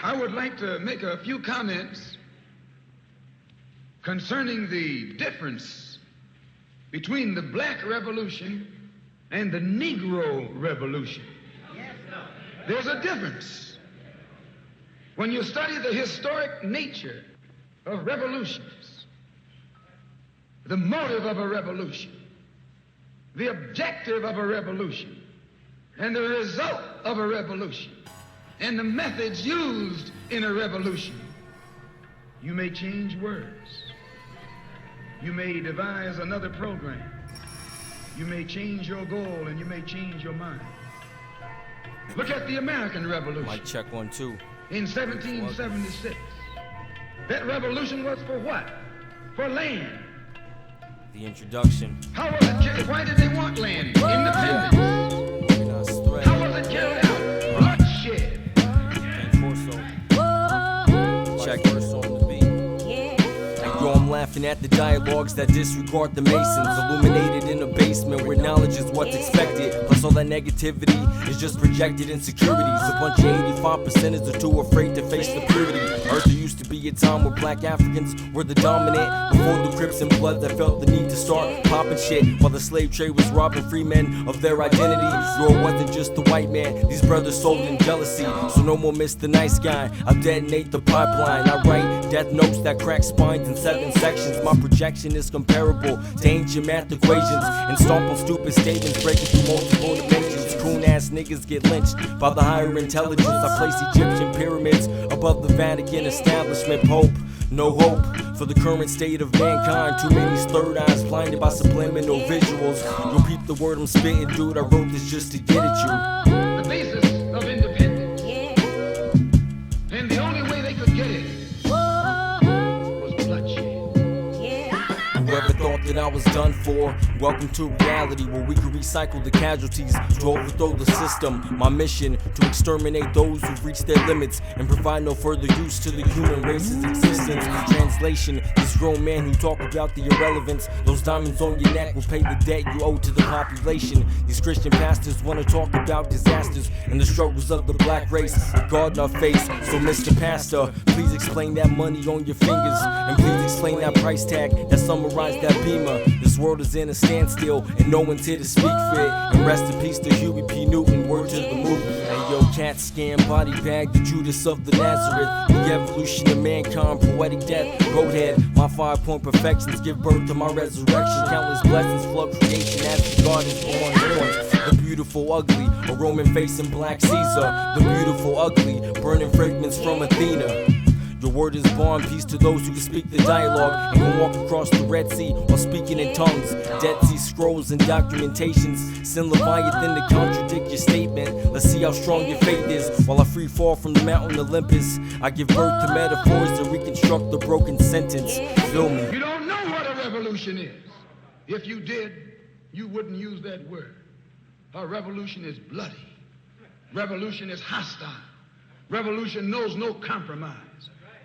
I would like to make a few comments concerning the difference between the Black Revolution and the Negro Revolution. There's a difference. When you study the historic nature of revolutions, the motive of a revolution, the objective of a revolution, and the result of a revolution, and the methods used in a revolution, you may change words. You may devise another program. You may change your goal and you may change your mind. Look at the American Revolution. Mic check 1 2. In 1776. That revolution was for what? For land. The introduction. How was it? Why did they want land? Independence. How was it carried out? Bloodshed. Check verse on the beat. Yo, I'm laughing at the dialogues that disregard the Masons, illuminated in a basement where knowledge is what's expected. Plus all that negativity is just projected insecurities. A bunch of 85%ers are too afraid to face the purity. Earth, there used to be a time where black Africans were the dominant, before the Crips and Bloods that felt the need to start popping shit, while the slave trade was robbing free men of their identity. Yo, it wasn't just the white man, these brothers sold in jealousy. So no more Mr. Nice Guy, I detonate the pipeline. I write death notes that crack spines in 7 sections. My projection is comparable to ancient math equations, and stomp on stupid statements breaking through multiple dimensions. Coon ass niggas get lynched by the higher intelligence. I place Egyptian pyramids above the Vatican establishment. Pope, no hope for the current state of mankind. Too many third eyes blinded by subliminal visuals. You'll peep the word I'm spitting, dude. I wrote this just to get at you. The basis of independence, and the only way they could get it was bloodshed. Whoever thought that I was done for, welcome to reality where we can recycle the casualties to overthrow the system. My mission, to exterminate those who've reached their limits and provide no further use to the human race's existence. Translation, this grown man who talk about the irrelevance, those diamonds on your neck will pay the debt you owe to the population. These Christian pastors want to talk about disasters and the struggles of the black race. God in our face, so Mr. Pastor, please explain that money on your fingers, and please explain that price tag that summarized that beamer. This world is in a standstill and no one's here to speak fit. And rest in peace to Huey P. Newton, word to the movement. Hey yo, cat scan, body bag, the Judas of the Nazareth, the evolution of mankind, poetic death, goat head. My 5-point perfections give birth to my resurrection. Countless blessings flood creation as the God is born. The beautiful ugly, a Roman face in black Caesar. The beautiful ugly, burning fragments from Athena. Your word is born, peace to those who can speak the dialogue and can walk across the Red Sea while speaking in tongues. Dead Sea Scrolls and documentations, sin Leviathan to contradict your statement. Let's see how strong your faith is. While I free fall from the mountain Olympus, I give birth to metaphors to reconstruct the broken sentence. Feel me? You don't know what a revolution is. If you did, you wouldn't use that word. A revolution is bloody. Revolution is hostile. Revolution knows no compromise.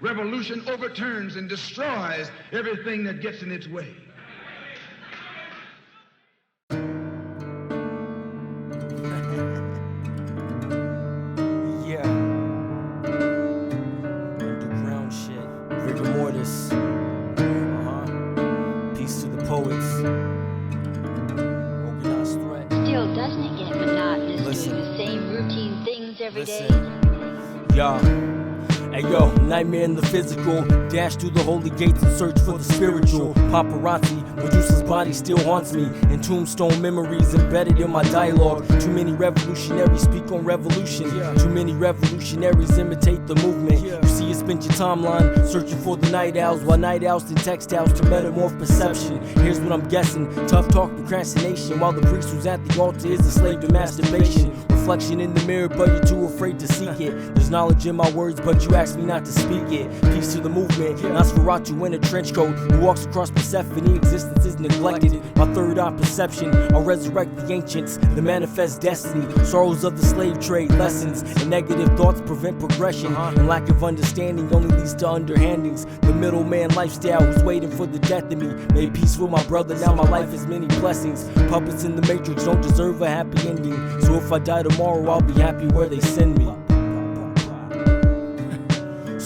Revolution overturns and destroys everything that gets in its way. Yeah. Underground shit. Rigamortis. Peace to the poets. Organized threat. Still, doesn't it get monotonous doing the same routine things every day? Yeah. Hey yo, nightmare in the physical, dash through the holy gates and search for the spiritual. Paparazzi, Medusa's body still haunts me, and tombstone memories embedded in my dialogue. Too many revolutionaries speak on revolution. Too many revolutionaries imitate the movement. You see, you spent your timeline searching for the night owls, while night owls and textiles to metamorph perception. Here's what I'm guessing: tough talk, procrastination, while the priest who's at the altar is a slave to masturbation. Reflection in the mirror, but you're too afraid to seek it. There's knowledge in my words, but you ask me not to speak it. Peace to the movement, Nosferatu in a trench coat, who walks across Persephone, existence is neglected. My third eye perception, I'll resurrect the ancients, the manifest destiny. Sorrows of the slave trade, lessons, and negative thoughts prevent progression. And lack of understanding only leads to underhandings. The middleman lifestyle who's waiting for the death of me. Made peace with my brother, now my life has many blessings. Puppets in the matrix don't deserve a happy ending. So if I die tomorrow, I'll be happy where they send me.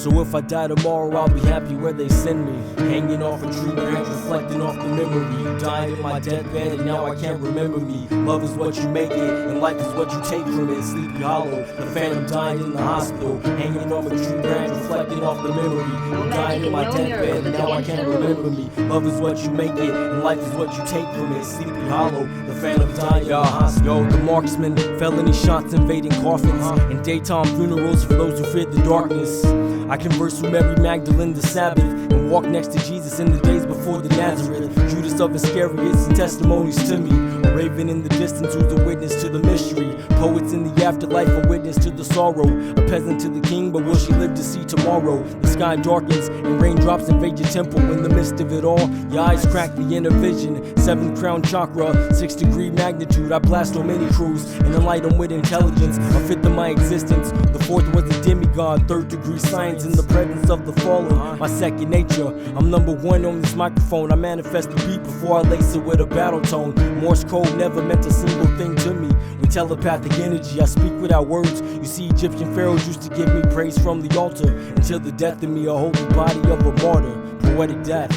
So if I die tomorrow, I'll be happy where they send me. Hanging off a tree branch, reflecting off the memory. You died in my deathbed and now I can't remember me. Love is what you make it, and life is what you take from it. Sleepy Hollow, the phantom died in the hospital. Hanging off a tree branch, reflecting off the memory. You died in my deathbed and now I can't remember me. Love is what you make it, and life is what you take from it. Sleepy Hollow, the phantom died in the hospital. Yo, the marksman, felony shots invading coffins, and daytime funerals for those who feared the darkness. I converse with Mary Magdalene the Sabbath, and walk next to Jesus in the days before the Nazareth. Judas of Iscariot's and testimonies to me. A raven in the distance who's a witness to the mystery. Poets in the afterlife, a witness to the sorrow. A peasant to the king, but will she live to see tomorrow? The sky darkens and raindrops invade your temple. In the midst of it all, your eyes crack the inner vision. 7th crown chakra, 6th degree magnitude. I blast on many crews and enlight them with intelligence. A 5th of my existence. The 4th was a demigod, 3rd degree science in the presence of the fallen. My second nature, I'm number 1 on this microphone. I manifest the beat before I lace it with a battle tone. Morse code never meant a single thing to me. With telepathic energy, I speak without words. You see, Egyptian pharaohs used to give me praise from the altar, until the death of me, a holy body of a martyr. Poetic death.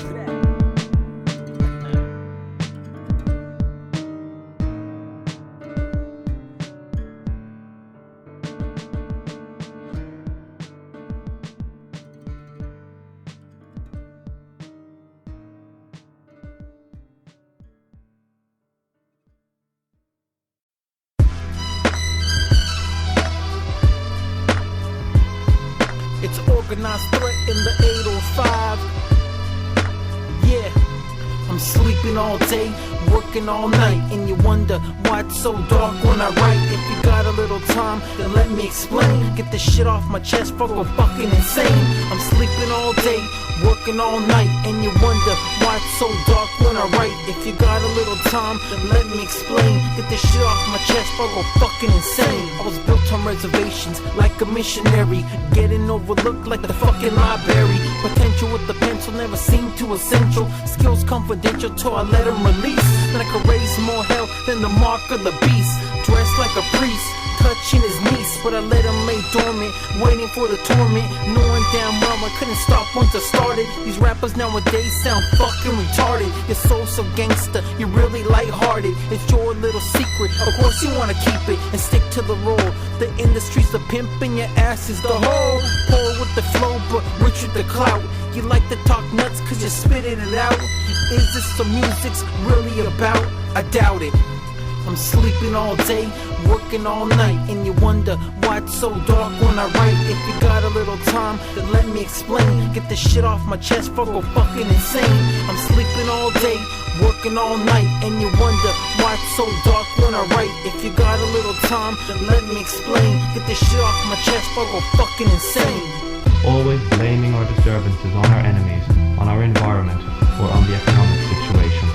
It's organized threat in the 805. Yeah, I'm sleeping all day, working all night, and you wonder why it's so dark when I write. If you got a little time, then let me explain. Get this shit off my chest, fuck, I'm fucking insane. I'm sleeping all day, working all night, and you wonder why it's so dark when I write. If you got a little time, then let me explain. Get this shit off my chest, fuck, I'm fucking insane. I was built on reservations like a missionary, getting overlooked like the fucking library. Potential with the pencil never seemed too essential. Skills confidential till I let them release. Then I could raise more hell than the mark of the beast. Dressed like a priest, touching his niece, but I let him lay dormant, waiting for the torment, knowing damn well I couldn't stop once I started. These rappers nowadays sound fucking retarded. Your soul's so gangster, you're really lighthearted. It's your little secret, of course you wanna keep it and stick to the role. The industry's the pimp and your ass is the hoe. Poor with the flow, but rich with the clout. You like to talk nuts cause you're spitting it out. Is this the music's really about? I doubt it. I'm sleeping all day, working all night, and you wonder why it's so dark when I write. If you got a little time, then let me explain. Get this shit off my chest, fuck, I'm fucking insane. I'm sleeping all day, working all night, and you wonder why it's so dark when I write. If you got a little time, then let me explain. Get this shit off my chest, fuck, I'm fucking insane. Always blaming our disturbances on our enemies, on our environment, or on the economic situation.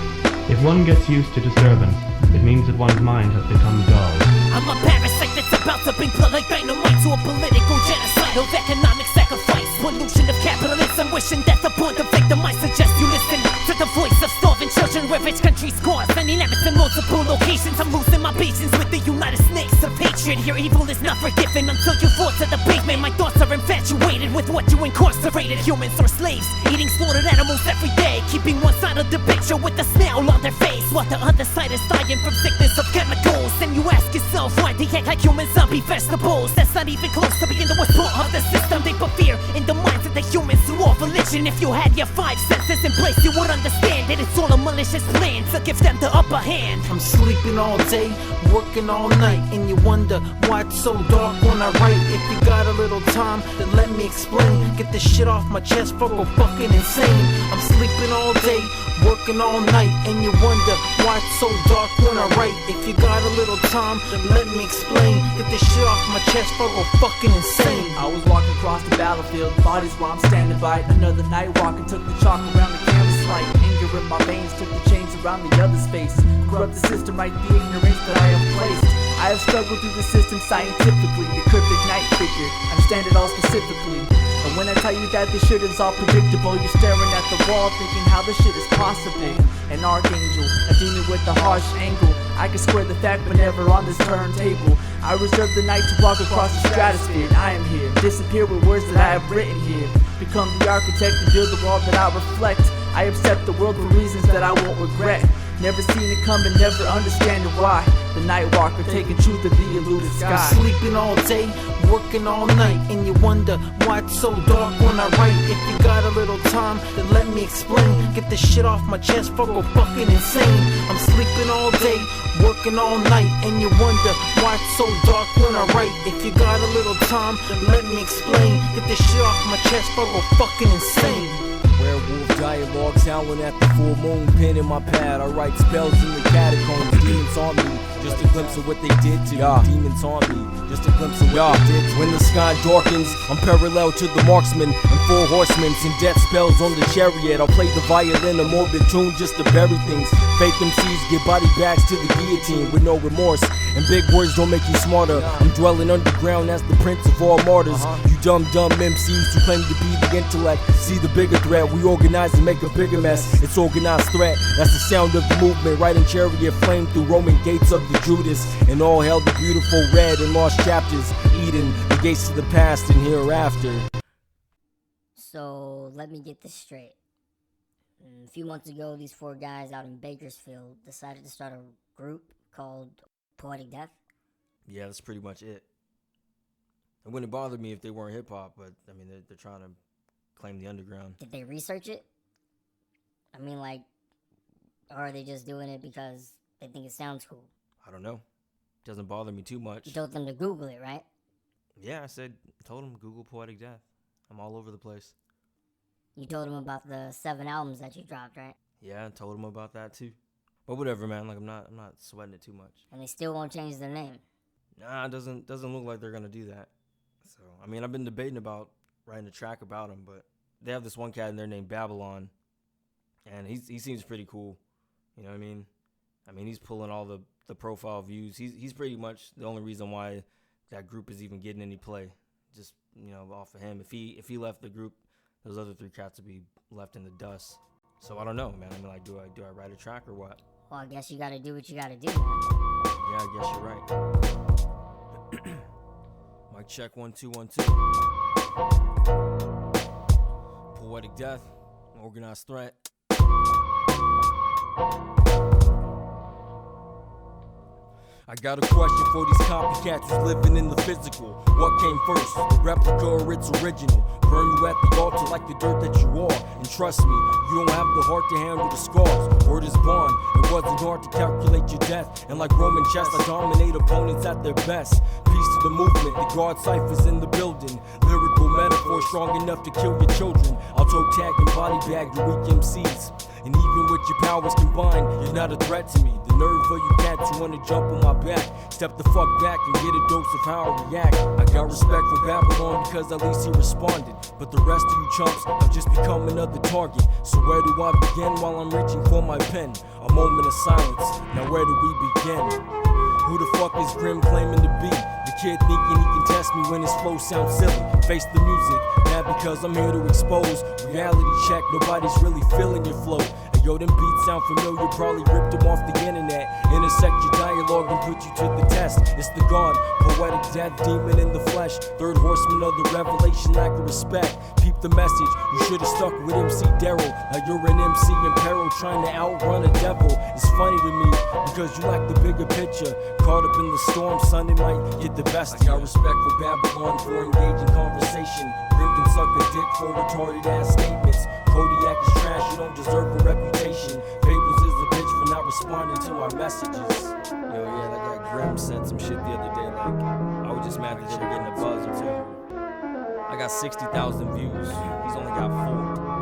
If one gets used to disturbance, it means that one's mind has become dull. I'm a parasite that's about to bring blood like dynamite to a political genocide of economic sacrifice. Pollution of capitalism, wishing death upon the victim. I suggest you listen to the voice of starving children where rich countries cause any limits in multiple locations. I'm losing my patience with the United Snakes of hatred. Your evil is not forgiven until you fall to the pavement. My thoughts are infatuated with what you incarcerated. Humans are slaves, eating slaughtered animals every day, keeping one side of the picture with a smile on their face, while the other side is dying from sickness of chemicals. And you ask yourself why they act like human zombie vegetables. That's not even close to being the worst part of the system. They put fear in the minds of the humans through all religion. If you had your 5 senses in place, you would understand that it's all a malicious plan to give them the upper hand. I'm sleeping all day, working all night, and you wonder why it's so dark when I write. If you got a little time, then let me explain. Get this shit off my chest, fuck, I'm fucking insane. I'm sleeping all day, working all night, and you wonder why it's so dark when I write. If you got a little time, then let me explain. Get this shit off my chest, fuck, I'm fucking insane. I was walking across the battlefield, bodies while I'm standing by. Another night walking, took the chalk around the canvas light. Anger in my veins, took the chains around the other space. Corrupt the system, right the ignorance that I have placed. I have struggled through the system scientifically. The cryptic night figure, understand it all specifically. And when I tell you that this shit is all predictable, you're staring at the wall thinking how this shit is possible. An archangel, a demon with a harsh angle. I can square the fact but never on this turntable. I reserve the night to walk across the stratosphere. I am here, disappear with words that I have written here. Become the architect and build the world that I reflect. I accept the world for reasons that I won't regret. Never seen it coming, never understanding why. The night walker taking truth to the eluded sky. I'm sleeping all day, working all night, and you wonder why it's so dark when I write. If you got a little time, then let me explain. Get this shit off my chest, go fucking insane. I'm sleeping all day, working all night, and you wonder why it's so dark when I write. If you got a little time, then let me explain. Get this shit off my chest, go fucking insane. Werewolf dialogues howling at the full moon, pen in my pad. I write spells in the catacombs, demons on me. Just a glimpse of what they did to you. Demons on me. Just a glimpse of what they did to you. When the sky darkens, I'm parallel to the marksman and 4 horsemen. And death spells on the chariot. I'll play the violin, a morbid tune just to bury things. Fake MCs give body bags to the guillotine with no remorse. And big words don't make you smarter. I'm dwelling underground as the prince of all martyrs. You dumb MCs who claim to be the intellect. See the bigger threat, we organize and make a bigger mess. It's organized threat, that's the sound of the movement. Riding chariot flame through Roman gates of the Judas. And all hell the beautiful red and lost chapters. Eden, the gates to the past and hereafter. So, let me get this straight. A few months ago, these 4 guys out in Bakersfield decided to start a group called Poetic Death? Yeah, that's pretty much it. It wouldn't bother me if they weren't hip-hop, but, I mean, they're trying to claim the underground. Did they research it? I mean, like, or are they just doing it because they think it sounds cool? I don't know. It doesn't bother me too much. You told them to Google it, right? Yeah, told them Google Poetic Death. I'm all over the place. You told them about the 7 albums that you dropped, right? Yeah, I told them about that too. But whatever, man. Like I'm not sweating it too much. And they still won't change their name. Nah, it doesn't look like they're gonna do that. So I mean, I've been debating about writing a track about them, but they have this one cat in there named Babylon, and he seems pretty cool. You know what I mean? I mean, he's pulling all the profile views. He's pretty much the only reason why that group is even getting any play. Just, you know, off of him. If he left the group, those other 3 cats would be left in the dust. So I don't know, man. I mean, like, do I write a track or what? Well, I guess you gotta do what you gotta do, man. Yeah, I guess you're right. Mic check 1 2 1 2. Poetic Death, organized threat. I got a question for these copycats who's living in the physical. What came first, the replica or its original? Burn you at the altar like the dirt that you are. And trust me, you don't have the heart to handle the scars. Word is bond, it wasn't hard to calculate your death. And like Roman chess, I dominate opponents at their best. Peace to the movement, the guard ciphers in the building. Lyrical metaphor strong enough to kill your children. I'll toe tag and body bag the weak MCs. And even with your powers combined, you're not a threat to me. The nerve of you cats who wanna jump on my back. Step the fuck back and get a dose of how I react. I got respect for Babylon because at least he responded. But the rest of you chumps have just become another target. So where do I begin while I'm reaching for my pen? A moment of silence, now where do we begin? Who the fuck is Grimm claiming to be? The kid thinking he can test me when his flow sounds silly. Face the music, mad because I'm here to expose. Reality check, nobody's really feeling your flow. Yo, them beats sound familiar, probably ripped them off the internet. Intersect your dialogue and put you to the test. It's the God, poetic death, demon in the flesh. 3rd horseman of the revelation, lack of respect. Peep the message, you should've stuck with MC Daryl. Now you're an MC in peril, trying to outrun a devil. It's funny to me, because you lack the bigger picture. Caught up in the storm, son, it might get the best. I got respect for Babylon for engaging conversation. Grimm can suck a dick for retarded ass statements. Kodyak is trash, you don't deserve a reputation. Fables is a bitch for not responding to my messages. Yo, yeah, that guy Grimm said some shit the other day, like, I was just mad that they were getting a buzz or 2. I got 60,000 views, he's only got 4.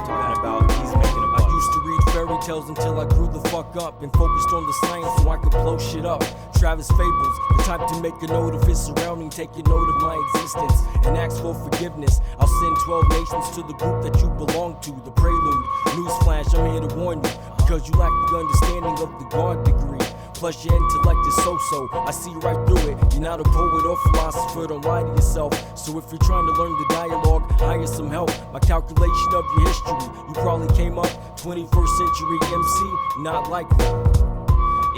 Talking about he's making a buzz. I used to read fairy tales until I grew the fuck up and focused on the science so I could blow shit up. Travis Fables, the type to make a note of his surrounding, take a note of my existence and ask for forgiveness. I'll send 12 nations to the group that you belong to. The prelude, newsflash, I'm here to warn you, because you lack the understanding of the God degree. Plus your intellect is so-so, I see right through it. You're not a poet or philosopher, don't lie to yourself. So if you're trying to learn the dialogue, hire some help. My calculation of your history, you probably came up 21st century MC, not likely.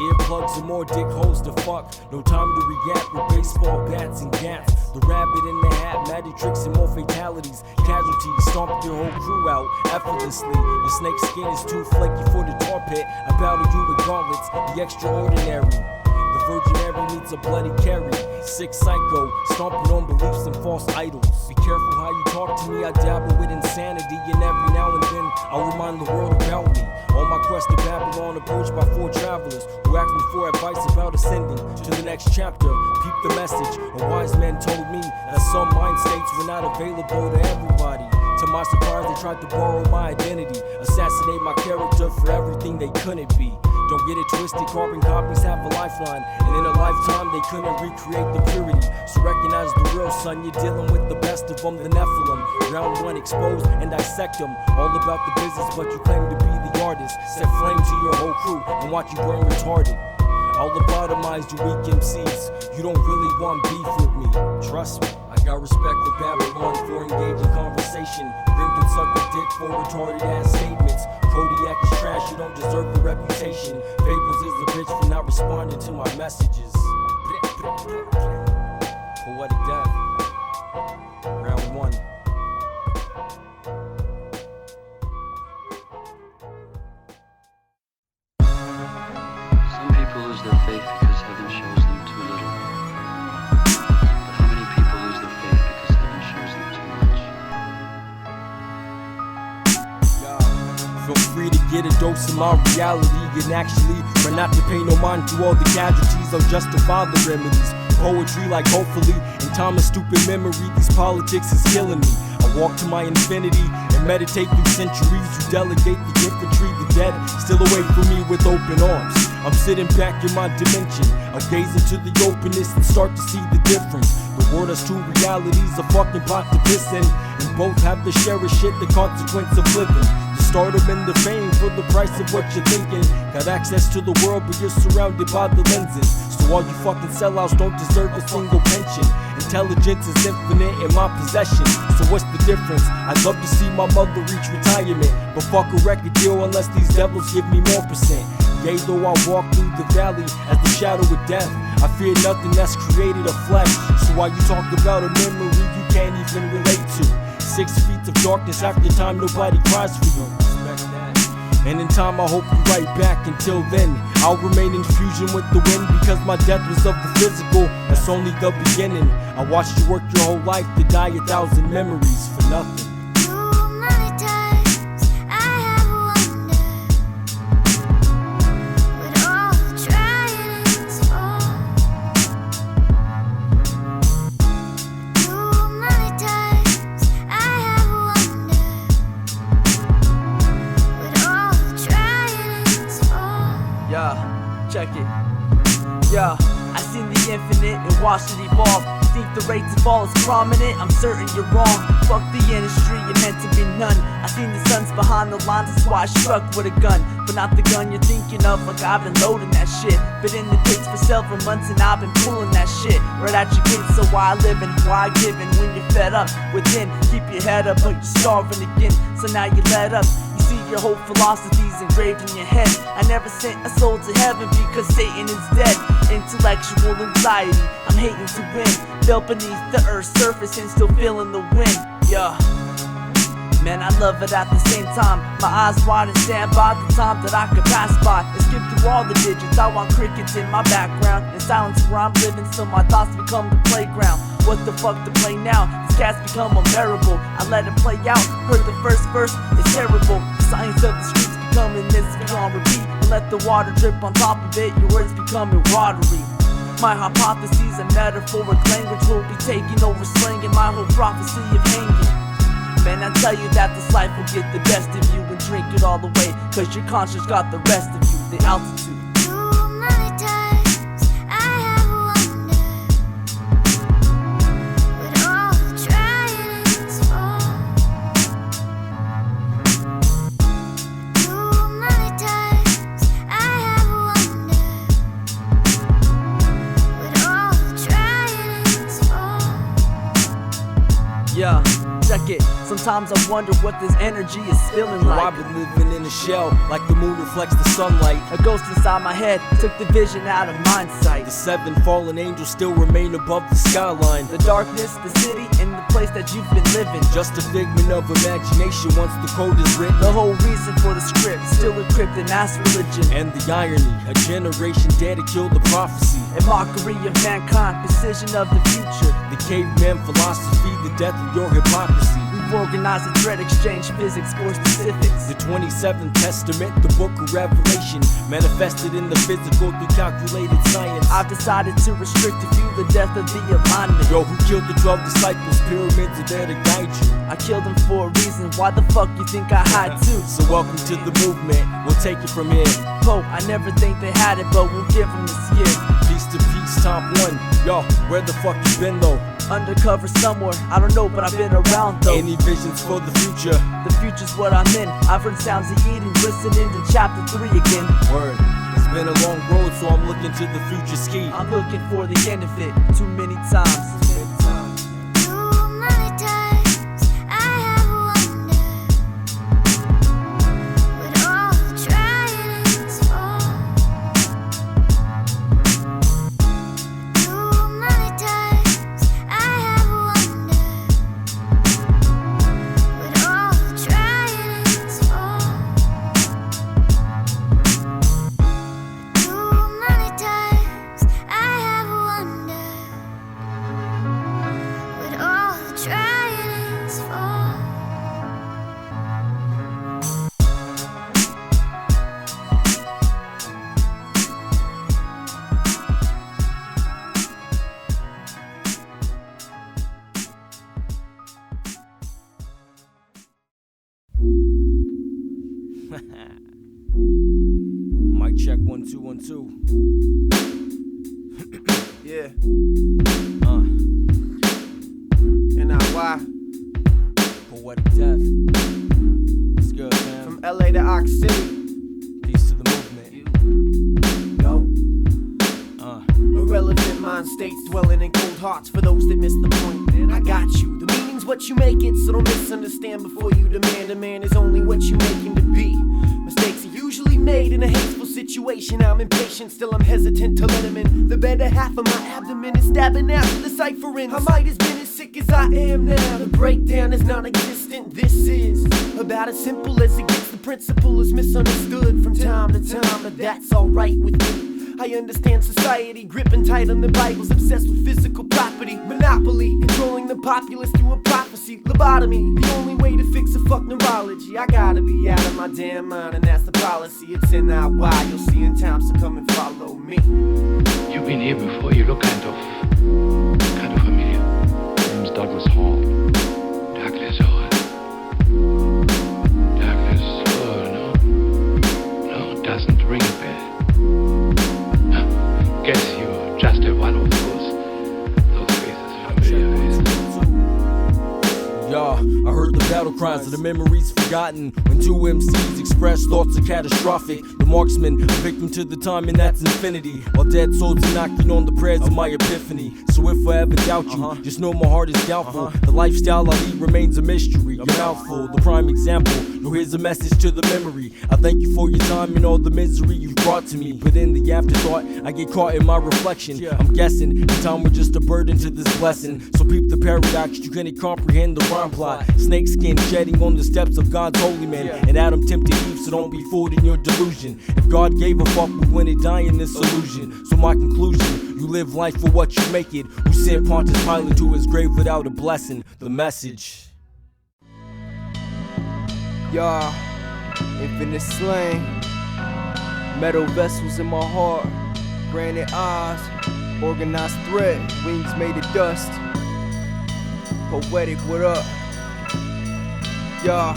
Earplugs and more dick holes to fuck. No time to react with baseball bats and gats. The rabbit in the hat, magic tricks and more fatalities. Casualties, stomp your whole crew out effortlessly. Your snake skin is too flaky for the tar pit. I battle you with gauntlets, the extraordinary. The Virgin Mary meets a bloody carry. Sick psycho, stomping on beliefs and false idols. Be careful how you talk to me, I dabble with insanity. And every now and then, I'll remind the world about me. On my quest to Babylon, approached by 4 travelers who asked me for advice about ascending to the next chapter. Peep the message, a wise man told me that some mind states were not available to everybody. To my surprise, they tried to borrow my identity, assassinate my character for everything they couldn't be. Don't get it twisted, carbon copies have a lifeline, and in a lifetime they couldn't recreate the purity. So recognize the real son, you're dealing with the best of them, the Nephilim. Round 1, expose and dissect them. All about the business, but you claim to be the artist. Set flame to your whole crew and watch you burn retarded. I'll lobotomize you weak MCs. You don't really want beef with me, trust me. I got respect for Babylon for engaging conversation. Grimm can suck a dick for retarded ass statements. Kodyak is trash, you don't deserve a reputation. Fables is a bitch for not responding to my messages. Poetic death. Round 1. Some people lose their faith because heaven shows them too little. But how many people lose their faith because heaven shows them too much? Feel free to get a dose of my reality and actually try not to pay no mind to all the casualties. I'll justify the remedies. Poetry like hopefully in time of stupid memory. These politics is killing me. I walk to my infinity and meditate through centuries. You delegate the infantry, the dead still away from me with open arms. I'm sitting back in my dimension. I gaze into the openness and start to see the difference. The world has 2 realities, a fucking pot to piss in, and both have to share a shit, the consequence of living. The stardom and the fame for the price of what you're thinking. Got access to the world, but you're surrounded by the lenses. So all you fucking sellouts don't deserve a single pension. Intelligence is infinite in my possession. So what's the difference? I'd love to see my mother reach retirement, but fuck a record deal unless these devils give me more percent. Yea, though I walk through the valley as the shadow of death, I fear nothing that's created of flesh. So while you talk about a memory you can't even relate to, 6 feet of darkness after time nobody cries for you. And in time I hope you right back. Until then, I'll remain in fusion with the wind, because my death was of the physical. That's only the beginning. I watched you work your whole life to die 1,000 memories for nothing. Check it. Yeah, I seen the infinite and watched it evolve. Think the rate to fall is prominent? I'm certain you're wrong. Fuck the industry, you're meant to be none. I seen the suns behind the lines, that's why I struck with a gun. But not the gun you're thinking of, like I've been loading that shit. Been in the pits for several months and I've been pulling that shit right at your kids. So why living, why giving when you're fed up within? Keep your head up, but you're starving again. So now you let up. Your whole philosophy's engraved in your head. I never sent a soul to heaven because Satan is dead. Intellectual anxiety, I'm hating to win. Fell beneath the earth's surface and still feeling the wind. Yeah, man, I love it at the same time. My eyes wide and stand by the time that I could pass by and skip through all the digits. I want crickets in my background. In silence where I'm living, so my thoughts become the playground. What the fuck to play now? These cats become unbearable. I let it play out. Heard the first verse, it's terrible. The science of the streets becoming this on repeat. And let the water drip on top of it. Your words becoming watery. My hypotheses and metaphoric language will be taking over, slanging my whole prophecy of hanging. Man, I tell you that this life will get the best of you and drink it all away, cause your conscience got the rest of you, the altitude. Yeah, check it. Sometimes I wonder what this energy is feeling like. I've been living in a shell, like the moon reflects the sunlight. A ghost inside my head took the vision out of mind sight. The 7 fallen angels still remain above the skyline. The darkness, the city, and the place that you've been living. Just a figment of imagination once the code is written. The whole reason for the script, still encrypted, that's religion. And the irony, a generation dead to kill the prophecy. A mockery of mankind, precision of the future. The caveman philosophy, the death of your hypocrisy. We've organized a threat exchange, physics for specifics. The 27th Testament, the book of Revelation, manifested in the physical through calculated science. I've decided to restrict to you the death of the alignment. Yo, who killed the 12 disciples? Pyramids are there to guide you. I killed them for a reason, why the fuck you think I had to? So welcome to the movement, we'll take it from here. Pope, I never think they had it, but we'll give them this year. Peace to peace, Top 1. Yo, where the fuck you been though? Undercover somewhere, I don't know, but I've been around though. Any visions for the future? The future's what I'm in. I've heard sounds of Eden, listening to chapter 3 again. Word. It's been a long road, so I'm looking to the future ski. I'm looking for the end of it, too many times. Mic check 1 2 1 2. Yeah. NIY. Poetic death. It's good, man. From LA to Ox City. Peace to the movement. Yo. Irrelevant mind states dwelling in cold hearts for those that miss the point. Man, I got you. The meaning's what you make it, so don't misunderstand before you demand. A man is only what you make him to be. Mistakes are usually made in a hateful situation. I'm impatient, still I'm hesitant to let him in. The better half of my abdomen is stabbing after the ciphering. I might have been as sick as I am now. The breakdown is non-existent. This is about as simple as it gets. The principle is misunderstood from time to time, but that's alright with me. I understand society gripping tight on the Bibles, obsessed with physical property, monopoly, controlling the populace through a prophecy, lobotomy, the only way to fix a fuck neurology. I gotta be out of my damn mind, and that's the policy. It's NIY, you'll see in time, so come and follow me. You've been here before, you look kind of familiar. Name's Douglas Hall. Douglas Hall. Douglas Hall, no, doesn't ring a bell. Guess you're just one of those faces familiar. Yeah, I heard the battle cries of the memories forgotten. When two MCs express thoughts are catastrophic. The marksman, a victim to the time, and that's infinity. While dead souls are knocking on the prayers of my epiphany. So if I ever doubt you, just know my heart is doubtful. The lifestyle I lead remains a mystery. A mouthful, the prime example. Yo, here's a message to the memory. I thank you for your time and all the misery you've brought to me. But in the afterthought, I get caught in my reflection. I'm guessing the time was just a burden to this blessing. So peep the paradox, you can't comprehend the rhyme plot. Snakeskin shedding on the steps of God's holy man. And Adam tempted Eve, so don't be fooled in your delusion. If God gave a fuck, we wouldn't die in this illusion. So my conclusion, you live life for what you make it. Who sent Pontius Pilate to his grave without a blessing? The message. Y'all, infinite slang, metal vessels in my heart, granite eyes, organized thread, wings made of dust. Poetic, what up? Y'all,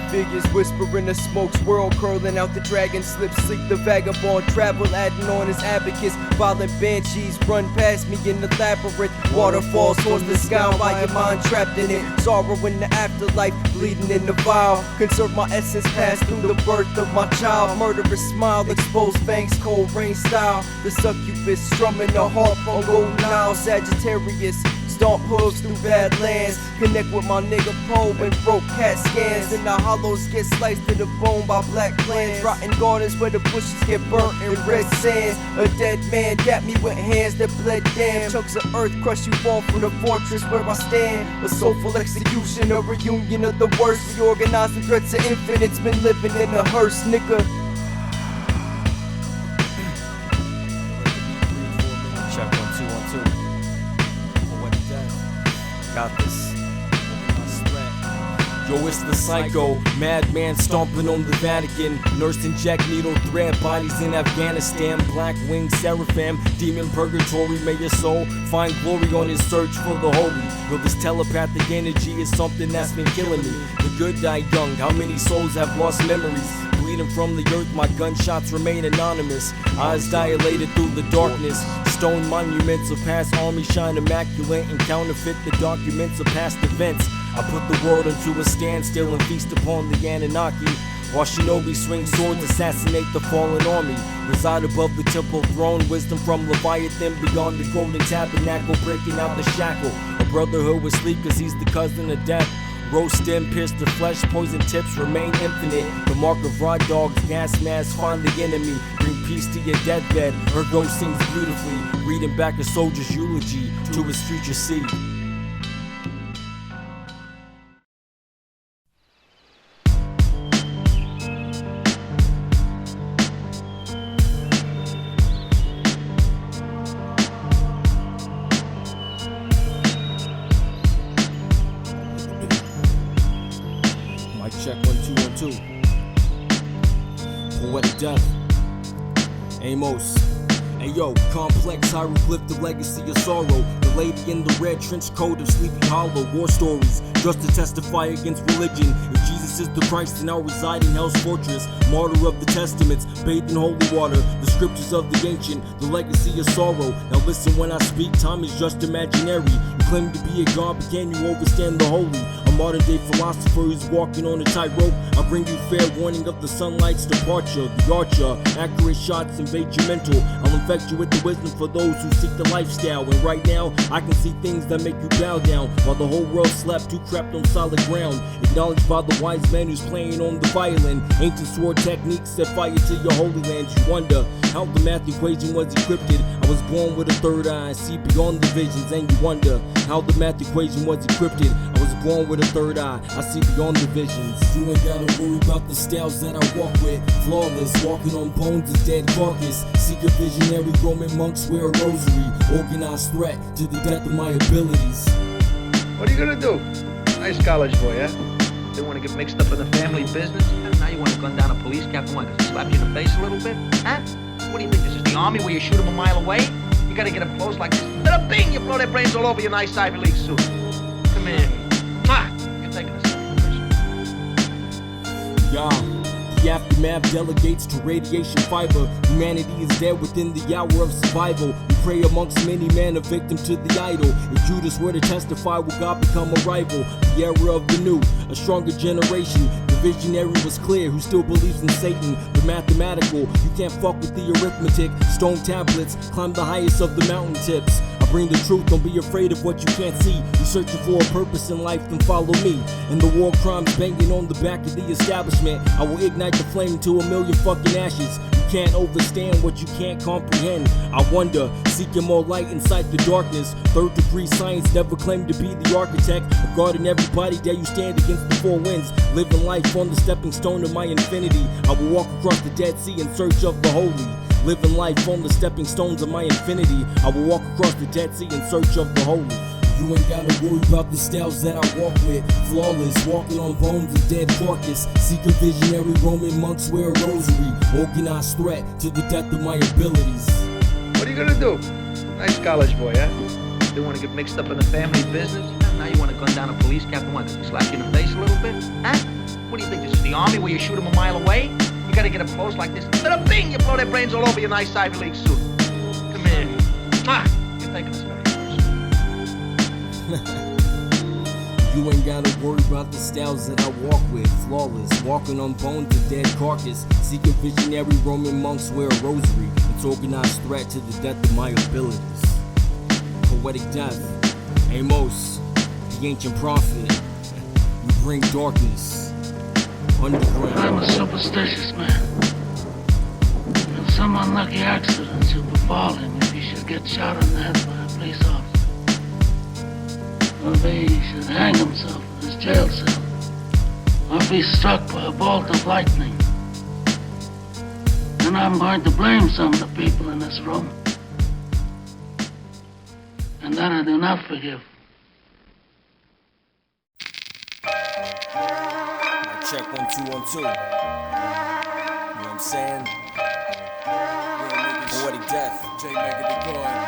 figures whisper in the smoke, swirl curling out the dragon, slip, sleep the vagabond, travel adding on his abacus. Violent banshees run past me in the labyrinth. Waterfalls towards the sky while your mind trapped in it. Sorrow in the afterlife, bleeding in the vial. Conserve my essence, pass through the birth of my child. Murderous smile, exposed fangs, cold rain style. The succubus strumming the harp on golden Nile. Sagittarius, Stomp hooves through bad lands. Connect with my nigga Poe and broke cat scans. And the hollows get sliced to the bone by black clans. Rotten gardens where the bushes get burnt in red sands. A dead man got me with hands that bled damn. Chunks of earth crush you fall from the fortress where I stand. A soulful execution, a reunion of the worst. Reorganizing threats of infinite's been living in a hearse, nigga. Check 1 2 1 2. Poetic death. Got this. Yo, it's the psycho, madman stomping on the Vatican. Nurse inject needle thread, bodies in Afghanistan. Black winged seraphim, demon purgatory. May your soul find glory on his search for the holy. Yo, this telepathic energy is something that's been killing me. The good die young, how many souls have lost memories? Bleeding from the earth, my gunshots remain anonymous. Eyes dilated through the darkness. Stone monuments of past armies shine immaculate and counterfeit the documents of past events. I put the world into a standstill and feast upon the Anunnaki. While shinobi swing swords, assassinate the fallen army. Reside above the temple throne, wisdom from Leviathan beyond the golden tabernacle, breaking out the shackle. A brotherhood with sleep cause he's the cousin of death. Roast stem, pierce the flesh, poison tips remain infinite. The mark of raw dogs, gas masks, find the enemy. Bring peace to your deathbed. Her ghost sings beautifully, reading back a soldier's eulogy to his future seed. Check 1 2 1 2. Poetic death. Amos. Ayo, complex hieroglyph, the legacy of sorrow. The lady in the red trench coat of Sleepy Hollow. War stories, just to testify against religion. If Jesus is the Christ, then I'll reside in hell's fortress. Martyr of the testaments, bathed in holy water. The scriptures of the ancient, the legacy of sorrow. Now listen when I speak, time is just imaginary. You claim to be a god, but can you overstand the holy? A modern day philosopher who's walking on a tightrope. I'll bring you fair warning of the sunlight's departure. The archer, accurate shots invade your mental. I'll infect you with the wisdom for those who seek the lifestyle. And right now, I can see things that make you bow down. While the whole world slept, you crept on solid ground. Acknowledged by the wise man who's playing on the violin. Ancient sword techniques set fire to your holy lands. You wonder how the math equation was encrypted. I was born with a third eye, see beyond the visions. And you wonder how the math equation was encrypted. I was born with a third eye, I see beyond the visions. You ain't gotta worry about the styles that I walk with. Flawless, walking on bones of dead carcass. Secret visionary Roman monks wear a rosary. Organized threat to the death of my abilities. What are you gonna do? Nice college boy, huh? They want to get mixed up in the family business? Now you want to gun down a police captain, why? Because he slapped you in the face a little bit? Huh? What do you think, this is the army where you shoot them a mile away? You gotta get up close like this. Then bing, you blow their brains all over your nice Ivy League suit. Come here. Mwah! You're taking a second. Yeah. The aftermath delegates to radiation fiber. Humanity is dead within the hour of survival. We pray amongst many men, a victim to the idol. If Judas were to testify, will God become a rival? The era of the new, a stronger generation. The visionary was clear, who still believes in Satan. The mathematical, you can't fuck with the arithmetic. Stone tablets, climb the highest of the mountain tips. I bring the truth, don't be afraid of what you can't see. You're searching for a purpose in life, then follow me. And the war crimes banging on the back of the establishment, I will ignite the flame into a million fucking ashes. You can't overstand what you can't comprehend. I wonder, seeking more light inside the darkness. Third degree science never claimed to be the architect. Regarding everybody, dare you stand against the four winds. Living life on the stepping stone of my infinity. I will walk across the Dead Sea in search of the holy. Living life on the stepping stones of my infinity. I will walk across the Dead Sea in search of the holy. You ain't gotta worry about the styles that I walk with. Flawless, walking on bones of dead carcass. Secret visionary Roman monks wear a rosary. Organized threat to the death of my abilities. What are you gonna do? Nice college boy, huh? They want to get mixed up in the family business? Now you want to gun down a police captain, why? Because he slapped you in the face a little bit? Huh? What do you think, this is the army where you shoot them a mile away? You gotta get up close like this. Then bing, you blow their brains all over your nice Ivy League suit. Come here. Mwah! You're taking a second. You ain't gotta worry about the styles that I walk with. Flawless, walking on bones of dead carcass. Secret visionary Roman monks wear a rosary. It's organized threat to the death of my abilities. Poetic death. Amos, the ancient prophet, we bring darkness underground. I'm a superstitious man. In some unlucky accident should befall him if he should get shot in the head by a police officer. Or maybe he should hang himself in his jail cell. Or be struck by a bolt of lightning. And I'm going to blame some of the people in this room. And that I do not forgive. Check 1 2 1 2. You know what I'm saying? Poetic death. Jmega the God.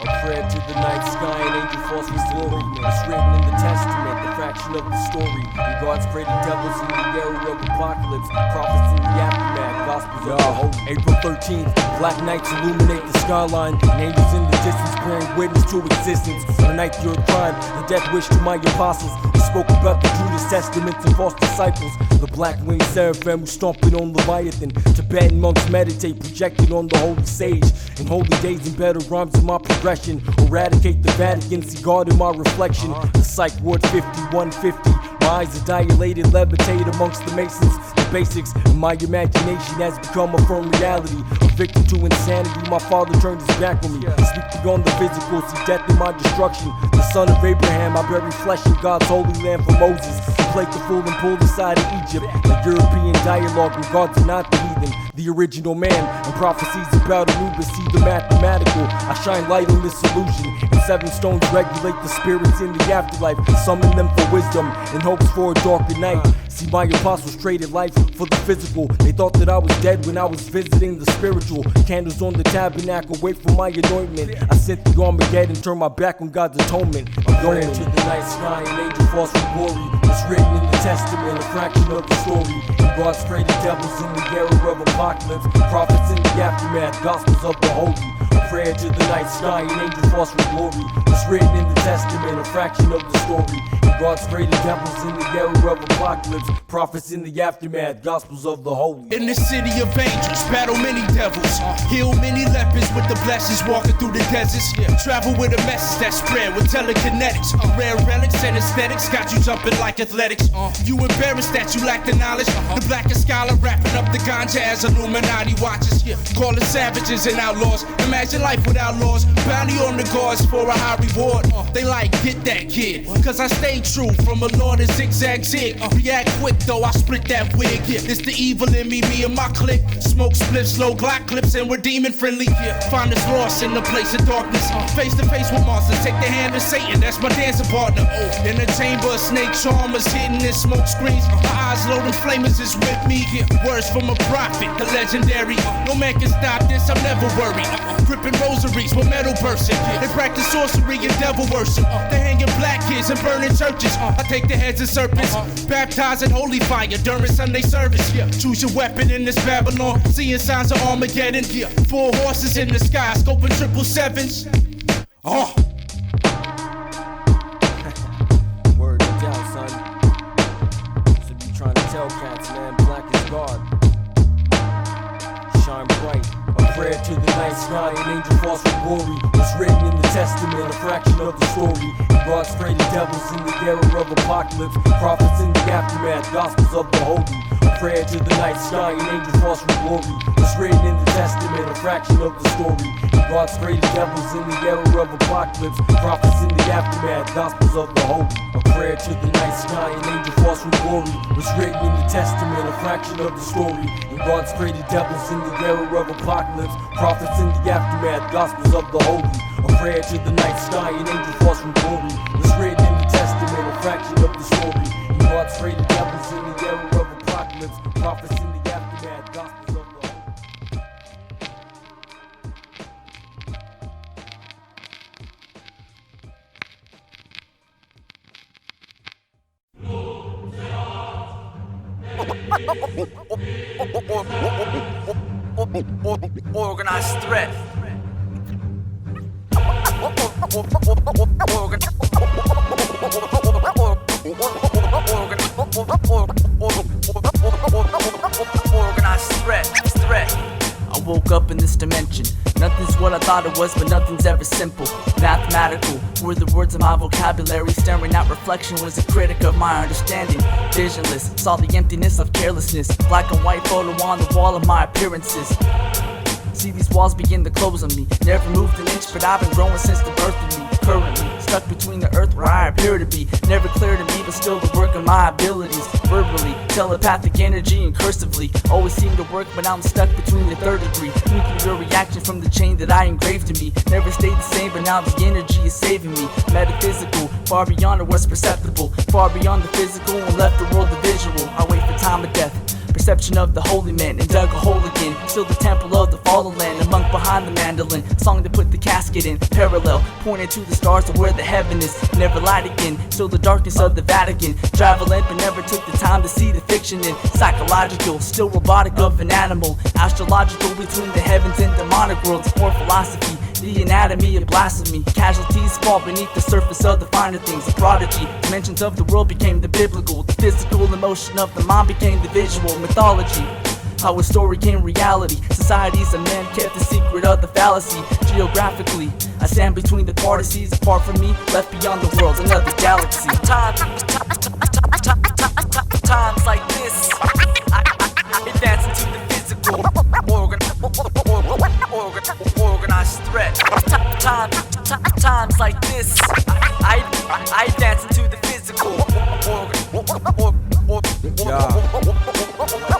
A prayer to the night sky and angel falls with glory. It's written in the testament, the fraction of the story. And God's created devils in the era of apocalypse, prophets in the aftermath, gospels of the holy. April 13th, black nights illuminate the skyline, and angels in the distance bearing witness to existence. On the night of crime, the death wish to my apostles, who spoke about the Judas testaments and false disciples. The black winged seraphim who stomping on Leviathan. Tibetan monks meditate, projected on the holy sage. In holy days and better rhymes in my progression. Eradicate the Vatican, see God in my reflection. The psych ward 5150. My eyes are dilated, levitate amongst the masons. The basics of my imagination has become a firm reality. A victim to insanity, my father turned his back on me. Speak beyond the physical, see death in my destruction. The son of Abraham, I bury flesh in God's holy land for Moses. Played the fool and pulled aside of Egypt. Like European dialogue when gods are not the heathen. The original man and prophecies about Anubis, see the mathematical. I shine light on this illusion. And 7 stones regulate the spirits in the afterlife. Summon them for wisdom and hopes for a darker night. See, my apostles traded life for the physical. They thought that I was dead when I was visiting the spiritual. Candles on the tabernacle, wait for my anointment. I sent the Armageddon, turn my back on God's atonement. I'm going to the night sky, an angel falls from glory. It's written in the testament, a fraction of the story. And God's created devils in the era of apocalypse, prophets in the aftermath, gospels of the holy. A prayer to the night sky, an angel falls from glory. It's written in the testament, a fraction of the story. And God's created devils in the era of apocalypse, prophets in the aftermath, gospels of the holy. In the city of angels, battle many devils, heal many lepers with the blessings, walking through the deserts. Travel with a message that spread with telekinetics. Rare relics and aesthetics got you jumping like athletics. You embarrassed that you lack the knowledge. The blackest scholar wrapping up the ganja as Illuminati watches. Call it savages and outlaws. Imagine life without laws. Bounty on the guards for a high reward. They like, get that kid, cause I stay true from a lord of zigzag zig. React quick though, I split that wig. It's the evil in me and my clique. Smoke spliffs, low Glock clips, and we're demon friendly. Find us lost in the place of darkness. Face to face with monsters, take the hand of Satan, that's my dancing partner. In the chamber of snake charmers, hitting in smoke screens. My eyes loading flamers is with me. Words from a prophet, the legendary. No man can stop this, I'm never worried. Gripping rosaries with metal bursting. They practice sorcery and devil worship. They hanging black kids and burning churches. I take the heads of serpents, baptize in holy fire during Sunday service. Choose your weapon in this Babylon. Seeing signs of Armageddon. 4 horses in the sky, scoping 777s. Word down, son. So be trying to tell cats, man, black is God. Shine bright. A prayer to the night sky, an angel falls from glory. Was written in the testament, a fraction of the story. And God's created devils in the era of apocalypse, prophets in the aftermath, gospels of the holy. A prayer to the night sky, an angel falls from glory. Was written in the testament, a fraction of the story. And God's created devils in the era of apocalypse, prophets in the aftermath, gospels of the holy. A prayer to the night sky, an angel falls from glory. Was written in the testament, a fraction of the story. And God's created devils in the era of apocalypse, prophets in the aftermath, gospels of the holy. A prayer to the night sky, an angel falls from glory. Was written in the testament, a fraction of the story. And God's created devils in the era of apocalypse, prophets in the aftermath, gospels of the holy. Organized threat. Organized threat. I woke up in this dimension. Nothing's what I thought it was, but nothing's ever simple. Mathematical were the words of my vocabulary. Staring at reflection was a critic of my understanding. Visionless, saw the emptiness of carelessness. Black and white photo on the wall of my appearances. See these walls begin to close on me. Never moved an inch, but I've been growing since the birth of me. Currently, stuck between the earth where I appear to be. Never clear to me, but still the work of my abilities. Verbally, telepathic energy and cursively. Always seem to work, but I'm stuck between the third degree. Nuclear reaction from the chain that I engraved in me. Never stayed the same, but now the energy is saving me. Metaphysical, far beyond what's perceptible. Far beyond the physical and left the world the visual. I wait for time of death. Perception of the holy man and dug a hole again. Still the temple of the fallen land. A monk behind the mandolin. Song that put the casket in. Parallel, pointing to the stars of where the heaven is. Never light again. Still the darkness of the Vatican. Traveling but never took the time to see the fiction in. Psychological, still robotic of an animal. Astrological between the heavens and demonic worlds. More philosophy, the anatomy of blasphemy. Casualties fall beneath the surface of the finer things. A prodigy, dimensions of the world became the biblical. The physical emotion of the mind became the visual. Mythology, how a story became reality. Societies of men kept the secret of the fallacy. Geographically, I stand between the parties. Apart from me, left beyond the world, another galaxy. Times like this, I advance into the physical. Organized threat. Times like this, I advance into the physical.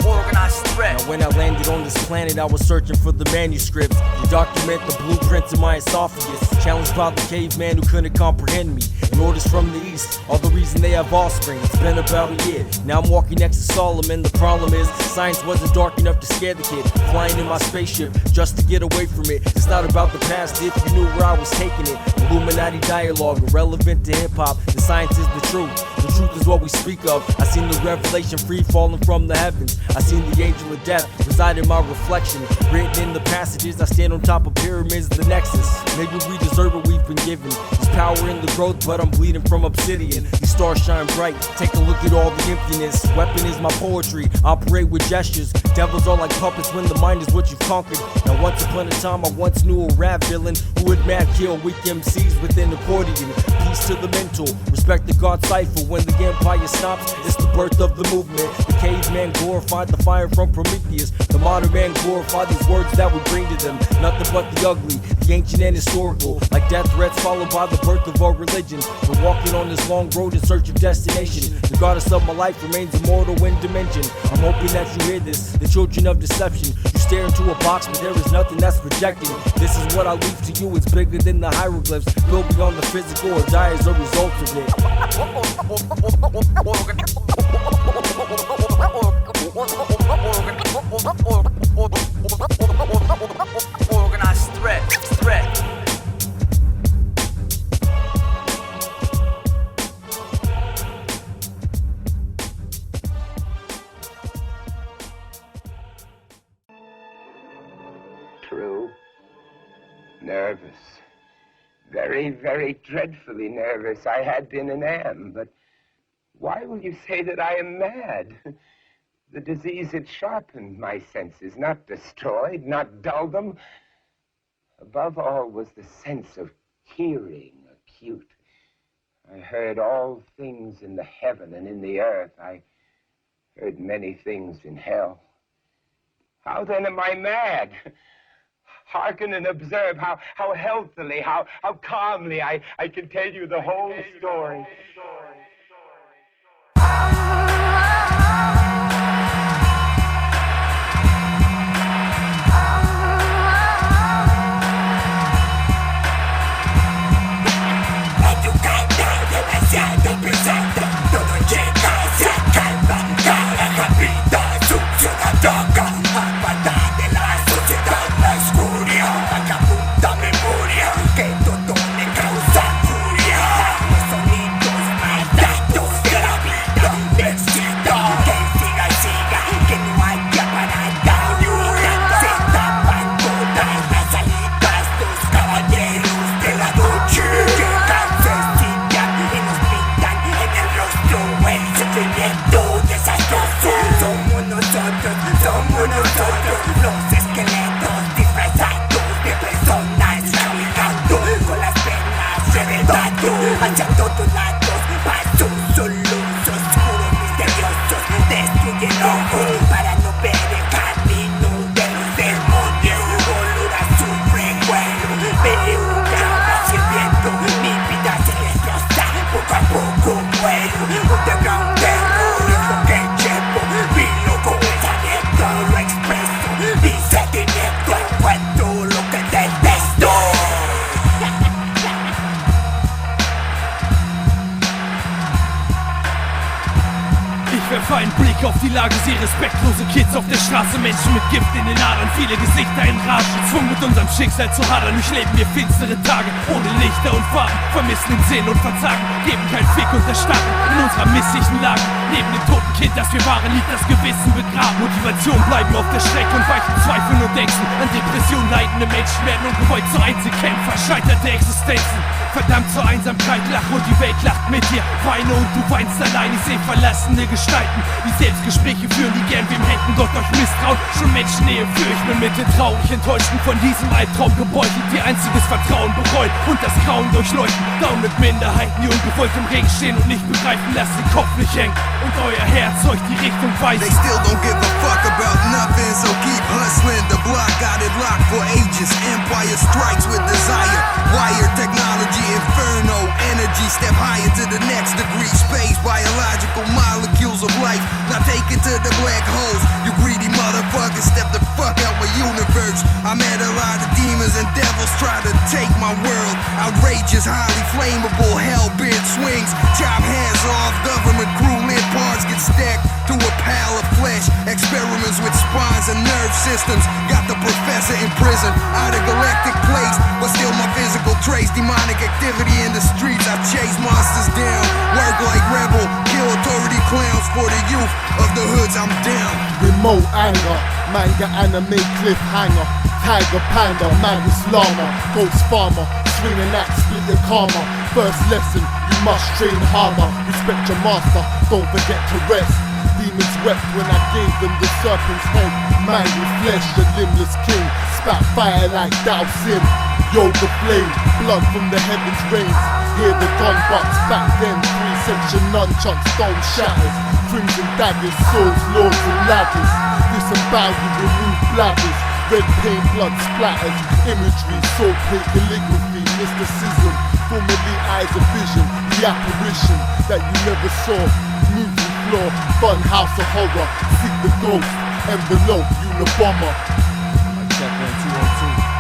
Organized threat. Now when I landed on this planet, I was searching for the manuscripts to document the blueprints of my esophagus. Challenged by the caveman who couldn't comprehend me. And orders from the east are the reason they have offspring. It's been about a year. Now I'm walking next to Solomon. The problem is, science wasn't dark enough to scare the kid. Flying in my spaceship just to get away from it. It's not about the past if you knew where I was taking it. Illuminati dialogue, irrelevant to hip hop. The science is the truth. The truth is what we speak of. I seen the revelation free falling from the heavens. I seen the angel of death reside in my reflection. Written in the passages, I stand on top of pyramids, the nexus. Maybe we deserve what we've been given. There's power in the growth, but I'm bleeding from obsidian. These stars shine bright, take a look at all the emptiness. Weapon is my poetry, operate with gestures. Devils are like puppets when the mind is what you've conquered. Now once upon a time I once knew a rap villain who would mad kill weak MCs with an accordion. Peace to the mental, respect the God cipher. When the empire stops, it's the birth of the movement. The caveman glorified the fire from Prometheus. The modern man glorified these words that we bring to them. Nothing but the ugly, the ancient and historical. Like death threats followed by the birth of our religion. We're walking on this long road in search of destination. The goddess of my life remains immortal in dimension. I'm hoping that you hear this, the children of deception. You stare into a box but there is nothing that's projected. This is what I leave to you, it's bigger than the hieroglyphs. Go beyond the physical or die as a result of it. Organized threat. True. Nervous. Very, very dreadfully nervous. I had been and am, but why will you say that I am mad? The disease had sharpened my senses, not destroyed, not dulled them. Above all was the sense of hearing acute. I heard all things in the heaven and in the earth. I heard many things in hell. How then am I mad? Hearken and observe how healthily, how calmly I can tell you the whole story. cruel, underground terror es lo que llevo. Mi loco pensamiento lo expreso, mi sentimiento encuentro lo que detesto. Ich werfe einen Blick auf die Lage, sehe respektlose Kids auf der Straße, Menschen mit Gift in den Adern, viele Gesichter in Rage, gezwungen mit unserem Schicksal zu hadern, durchleben wir finstere Tage, ohne Lichter und Farben, vermissen den Sinn und Verzagen, geben kein Fick und erstarren in unserer misslichen Lage. Neben dem toten Kind, das wir waren, liegt das Gewissen begraben. Motivation bleiben auf der Strecke und weichen Zweifeln und Ängsten. An Depression leidende Menschen werden ungewollt zu Einzelkämpfer, scheiterte Existenzen. Verdammt zur Einsamkeit, lach und die Welt lacht mit dir. Weine und du weinst allein, ich seh verlassene Gestalten, die Selbstgespräche führen, die gern wem hätten Gott euch misstrauen. Schon Menschennähe führe ich bin mit den traurig Enttäuschten von diesem Albtraum gebeutelt, die einziges Vertrauen bereuen und das Grauen durchleuchten. Down mit Minderheiten, die ungewollt im Regen stehen und nicht begreifen, lasst den Kopf nicht hängen und euer Herz euch die Richtung weist. They still don't give a fuck about nothing, so keep hustling. The block got it locked for ages. Empire strikes with desire. Wire technology, inferno energy. Step higher to the next degree. Space, biological molecules of life. Now take it to the black holes. You greedy motherfuckers, step the fuck out my universe. I met a lot of demons and devils try to take my world. Outrageous, highly flammable, hell-bent swings. Chop hands off, government crew lit parts get stacked to a pile of flesh. Experiments with spines and nerve systems. Got the professor in prison, out of galactic place, but still my physical trace. Demonic activity in the streets, I chase monsters down. Work like rebel, kill authority clowns. For the youth of the hoods, I'm down. Remote anger, manga anime cliffhanger. Tiger panda, madness llama. Ghost farmer, swing an axe, split your karma. First lesson, you must train harder. Respect your master, don't forget to rest. Demons wept when I gave them the serpent's head. Mangled flesh, the limbless king. Spat fire like Dao Sim. Yoga flame, blood from the heavens rains. Hear the gun butts, back then 3-section nunchucks, stone shatters. Crimson daggers, swords, lords and ladders. Disembowel you, remove bladders. Red paint, blood splatters. Imagery, sword plate, calligraphy, mysticism. Formerly eyes of vision, the apparition that you never saw. Movie floor, fun house of horror. Seek the ghost, envelope, Unabomber. Check 1, 2, 1, 2.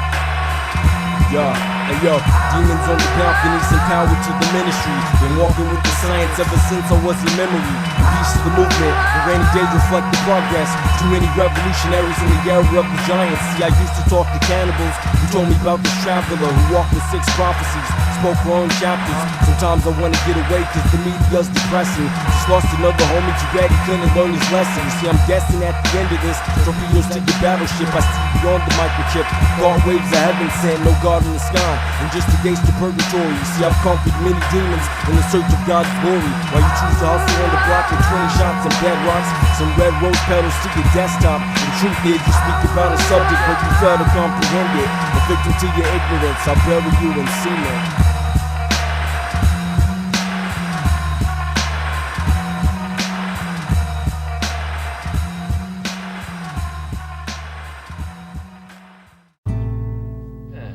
Hey yo, demons on the balcony, some power to the ministry. Been walking with the science ever since I was in memory. The piece of the movement, the rainy days reflect the progress. Too many revolutionaries in the era of the giants. See, I used to talk to cannibals who told me about this traveler who walked with 6 prophecies, spoke her own chapters. Sometimes I wanna get away cause the media's depressing. Just lost another homie, too bad he couldn't learn his lesson. You see, I'm guessing at the end of this, torpedoes to the battleship. I see beyond the microchip. God waves of heaven sent, no God in the sky. And just a gates to purgatory. You see, I've conquered many demons in the search of God's glory. While you choose to hustle on the block with 20 shots and bedrocks, some red rose petals to your desktop. The truth is, you speak about a subject, but you fail to comprehend it. A victim to your ignorance, I'll bury you in cement.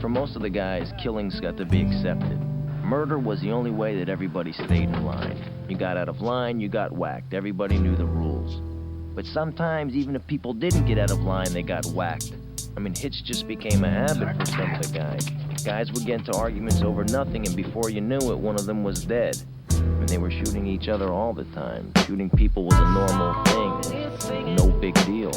For most of the guys, killings got to be accepted. Murder was the only way that everybody stayed in line. You got out of line, you got whacked. Everybody knew the rules. But sometimes, even if people didn't get out of line, they got whacked. I mean, hits just became a habit for some of the guys. Guys would get into arguments over nothing, and before you knew it, one of them was dead. And they were shooting each other all the time. Shooting people was a normal thing. No big deal.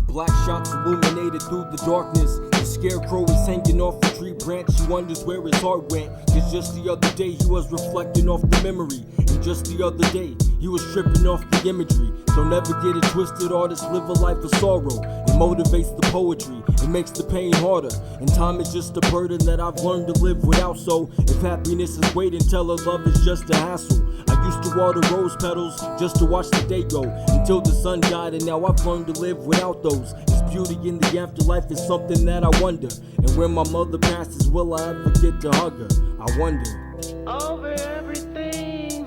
Black shots illuminated through the darkness. The scarecrow is hanging off a tree branch. He wonders where his heart went. Cause just the other day he was reflecting off the memory. And just the other day. He was tripping off the imagery. Don't ever get it twisted, artists live a life of sorrow. It motivates the poetry, it makes the pain harder. And time is just a burden that I've learned to live without. So if happiness is waiting, tell her love is just a hassle. I used to water rose petals just to watch the day go, until the sun died, and now I've learned to live without those. This beauty in the afterlife is something that I wonder. And when my mother passes, will I ever get to hug her? I wonder. Over everything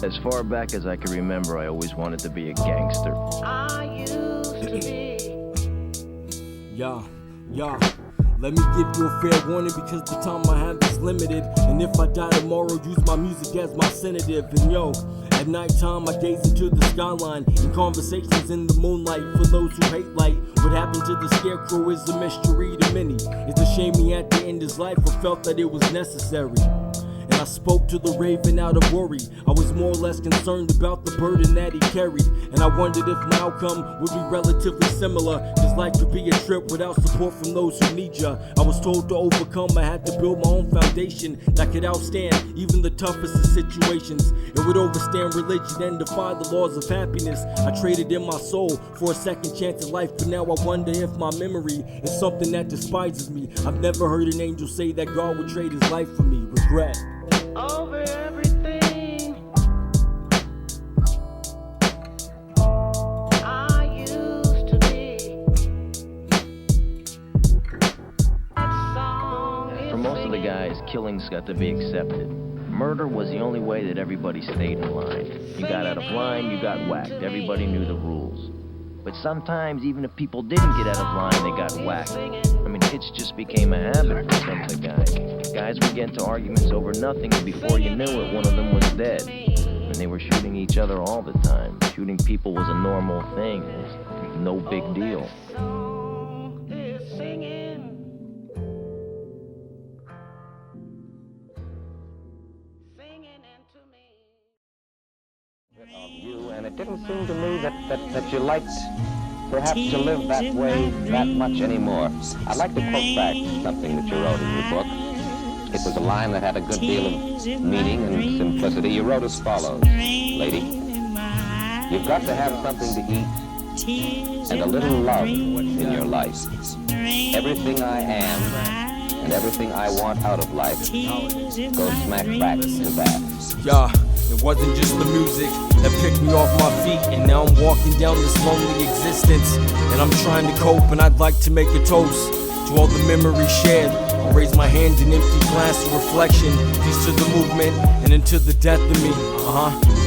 As far back as I can remember, I always wanted to be a gangster. I used to be. Yeah. Let me give you a fair warning, because the time I have is limited. And if I die tomorrow, use my music as my sedative. And yo, at nighttime I gaze into the skyline, in conversations in the moonlight. For those who hate light, what happened to the scarecrow is a mystery to many. It's a shame he had to end his life, or felt that it was necessary. And I spoke to the raven out of worry. I was more or less concerned about the burden that he carried. And I wondered if my outcome would be relatively similar. Cause life could be a trip without support from those who need ya. I was told to overcome, I had to build my own foundation that could outstand even the toughest of situations. It would overstand religion and defy the laws of happiness. I traded in my soul for a second chance at life. But now I wonder if my memory is something that despises me. I've never heard an angel say that God would trade his life for me. Regret. Over everything I used to be. For most of the guys, killings got to be accepted. Murder was the only way that everybody stayed in line. You got out of line, you got whacked. Everybody knew the rules. But sometimes, even if people didn't get out of line, they got whacked. I mean, hits just became a habit for some of the guys. Guys would get into arguments over nothing, and before you knew it, one of them was dead. And they were shooting each other all the time. Shooting people was a normal thing. It was no big deal. And it didn't seem to me that you liked perhaps to live that way that much anymore. I'd like to quote back something that you wrote in your book. It was a line that had a good deal of meaning and simplicity. You wrote as follows: lady, you've got to have something to eat and a little love in your life. Everything I am and everything I want out of life goes smack back to that. Yeah. It wasn't just the music that picked me off my feet, and now I'm walking down this lonely existence, and I'm trying to cope, and I'd like to make a toast to all the memories shared. I'll raise my hand in empty glass of reflection, peace to the movement and into the death of me.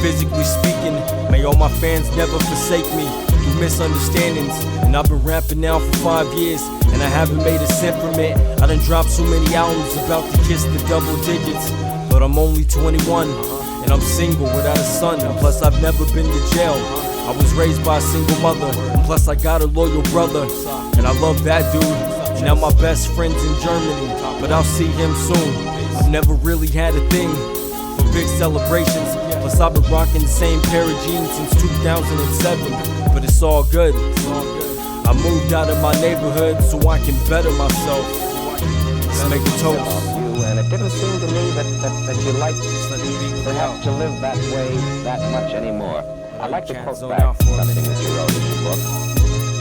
Physically speaking, may all my fans never forsake me through misunderstandings. And I've been rapping now for 5 years, and I haven't made a cent from it. I done dropped so many albums about to kiss the double digits, but I'm only 21. And I'm single without a son, and plus I've never been to jail. I was raised by a single mother, and plus I got a loyal brother, and I love that dude. And now my best friend's in Germany, but I'll see him soon. I've never really had a thing for big celebrations, plus I've been rocking the same pair of jeans since 2007, but it's all good. I moved out of my neighborhood so I can better myself. Let's make a toast. And it didn't seem to me that you liked perhaps to live that way that much anymore. I'd like to quote back something that you wrote in your book.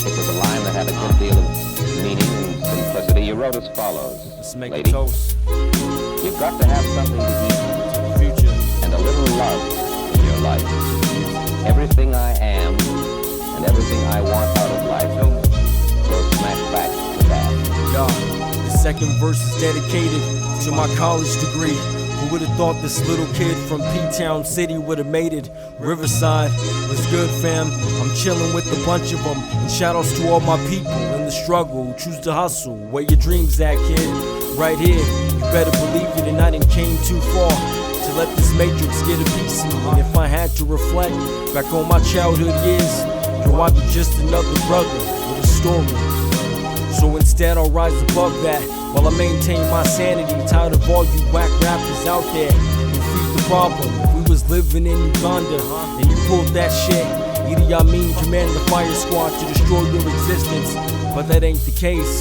It was a line that had a good deal of meaning and simplicity. You wrote as follows: let's make lady, a toast. You've got to have something to eat future and a little love in your life. Everything I am and everything I want out of life goes smack back to that. The second verse is dedicated to my college degree. Who would've thought this little kid from P-Town City would've made it? Riverside was good, fam. I'm chilling with a bunch of them. And shoutouts to all my people in the struggle who choose to hustle. Where your dreams at, kid? Right here. You better believe it, and I done came too far to let this matrix get a piece of me. And if I had to reflect back on my childhood years, yo, I'd be just another brother with a story. So instead I'll rise above that while I maintain my sanity. Tired of all you whack rappers out there who feed the problem. If we was living in Uganda and you pulled that shit, Idi Amin command the fire squad to destroy your existence. But that ain't the case.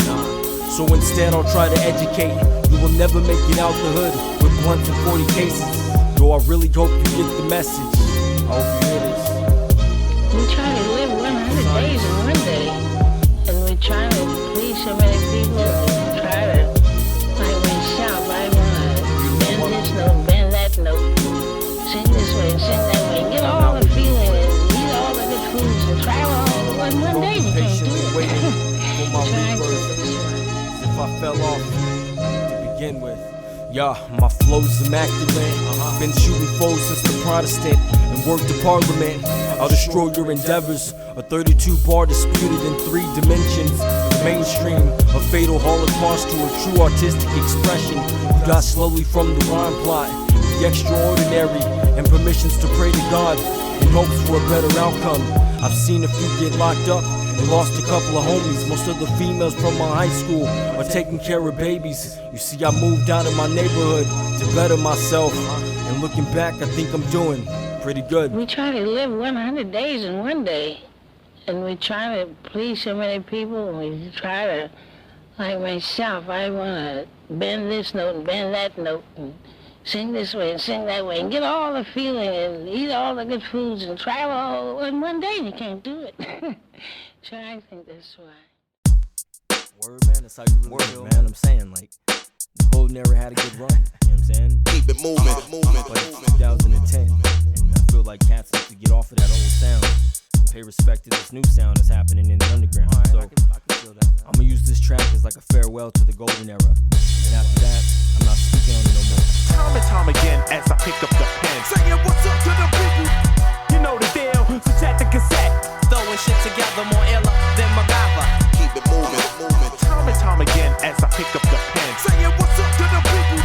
So instead I'll try to educate. You will never make it out the hood with blunts and 40 cases. You So I really hope you get the message. I hope you hear this. We try to live 100 days in one day, and we try to please so many people. We try to, like myself, I wanna bend this note, bend that note, sing this way, sing that way, and get all the feeling, and eat all the good foods, and travel all in one day. You can't do it. Waiting for my rebirth, as if I fell off to begin with. Yeah, my flow's immaculate. Been shooting foes since the Protestant and worked to Parliament. I'll destroy your endeavors. A 32 bar disputed in 3 dimensions. Mainstream, a fatal holocaust to a true artistic expression. You got slowly from the rhyme plot, the extraordinary, and permissions to pray to God in hopes for a better outcome. I've seen a few get locked up and lost a couple of homies. Most of the females from my high school are taking care of babies. You see, I moved out of my neighborhood to better myself, and looking back, I think I'm doing pretty good. We try to live 100 days in one day, and we try to please so many people, and we try to, like myself, I wanna bend this note and bend that note, and sing this way and sing that way, and get all the feeling, and eat all the good foods, and travel all in one day, and you can't do it. So I think that's why. Word, man, that's how you really feel, man. I'm saying, like, the golden era had a good run, you know what I'm saying? Keep it moving, But it's 2010, and I feel like cats have to get off of that old sound and pay respect to this new sound that's happening in the underground. Right, so, I can feel that, I'm gonna use this track as like a farewell to the golden era. And after that, I'm not speaking on it no more. Time and time again as I pick up the pen, saying what's up to the people. You know the deal, so check the cassette. Throwing shit together more iller than MacGyver. Keep it moving. Time and time again as I pick up the pen, saying what's up to the people.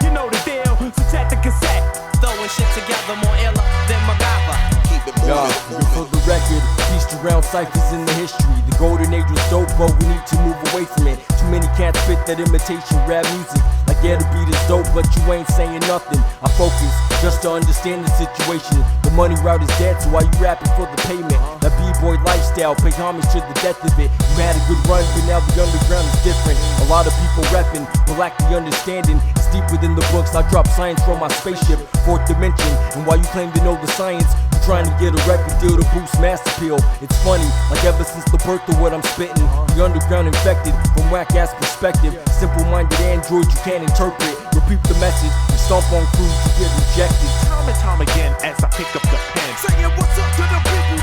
You know the deal, so check the cassette. Throwing shit together more iller than MacGyver. Keep it moving. For the record, feast around ciphers in the history. The golden age was dope, but we need to move away from it. Too many cats spit that imitation rap music. Like, yeah, the beat is dope, but you ain't saying nothing. I focus just to understand the situation. The money route is dead, so why you rapping for the payment? That b-boy lifestyle, pay homage to the death of it. You had a good run, but now the underground is different. A lot of people repping, but lack the understanding. It's deep within the books. I drop science from my spaceship, 4th dimension. And while you claim to know the science, you're trying to get a record deal to boost mass appeal. It's funny, like ever since the birth of what I'm spitting, the underground infected from whack-ass perspective. Simple-minded androids you can't interpret. Repeat the message, you stomp on crews, you get rejected. Time and time again as I pick up the pen, saying what's up to the people.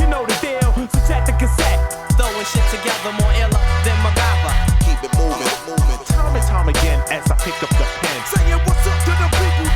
You know the deal, so check the cassette. Throwing shit together more iller than MacGyver. Keep it moving. Time and time again as I pick up the pen, saying what's up to the people.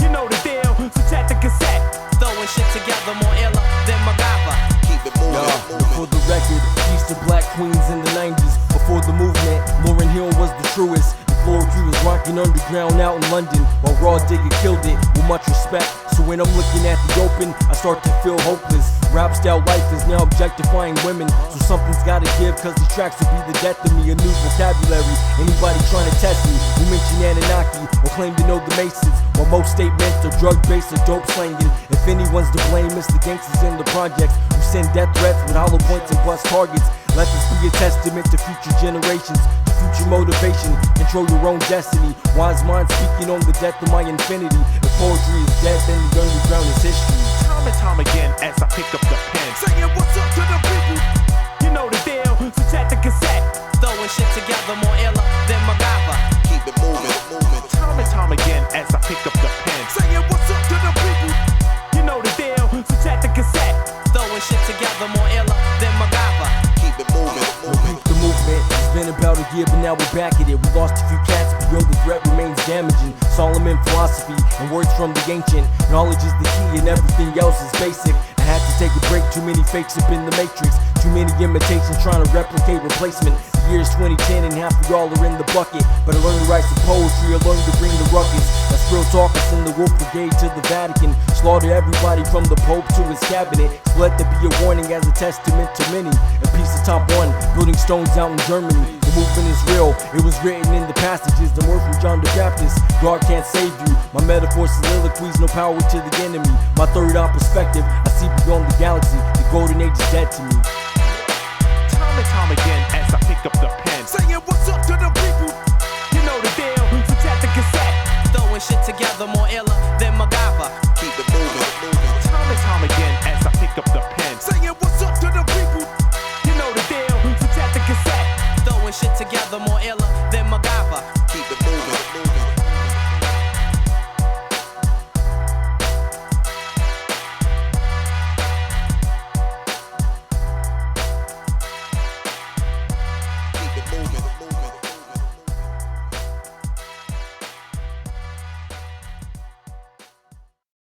You know the deal, so check the cassette. Throwing shit together more iller than MacGyver. Keep it moving. For the record, East of Black Queens in the 90s. Before the movement, Lauryn Hill was the truest. Floor Q was rocking underground out in London, while Raw Digger killed it with much respect. So when I'm looking at the open, I start to feel hopeless. Rap style life is now objectifying women, so something's gotta give, cause these tracks will be the death of me. A new vocabulary, anybody trying to test me who mention Anunnaki or claim to know the Masons, while most statements are drug-based or dope slanging. If anyone's to blame, it's the gangsters in the projects who send death threats with hollow points and bust targets. Let this be a testament to future generations, to future motivation. Control your own destiny. Wise mind speaking on the death of my infinity. If poetry is dead, then the underground is history. Time and time again as I pick up the pen, saying what's up to the people. You know the deal, so check the cassette. Throwing shit together more iller than MacGyver. Keep it moving. Time and time again as I pick up the pen, saying what's up to the people. You know the deal, so check the cassette. Throwing shit together more iller than MacGyver. Keep it moving. Repeat the movement. It's been about a year, but now we're back at it. We lost a few cats, but yo, the threat remains damaging. Solomon philosophy and words from the ancient. Knowledge is the key and everything else is basic. I had to take a break, too many fakes up in the matrix. Too many imitations trying to replicate replacement. The year's 2010 and half of y'all are in the bucket. But I learned to write some poetry, I learned to bring the ruckus. That's real talk, I send the Wolf Brigade to the Vatican. Slaughter everybody from the Pope to his cabinet. So let there be a warning as a testament to many. A piece of Top 1, building stones out in Germany. The movement is real, it was written in the passages. The word from John the Baptist, God can't save you. My metaphor soliloquies, no power to the enemy. My third eye perspective, I see beyond the galaxy. The golden age is dead to me. Time and time again as I pick up the pen, saying what's up to the people. You know the deal, so check the cassette. Throwing shit together more iller than MacGyver.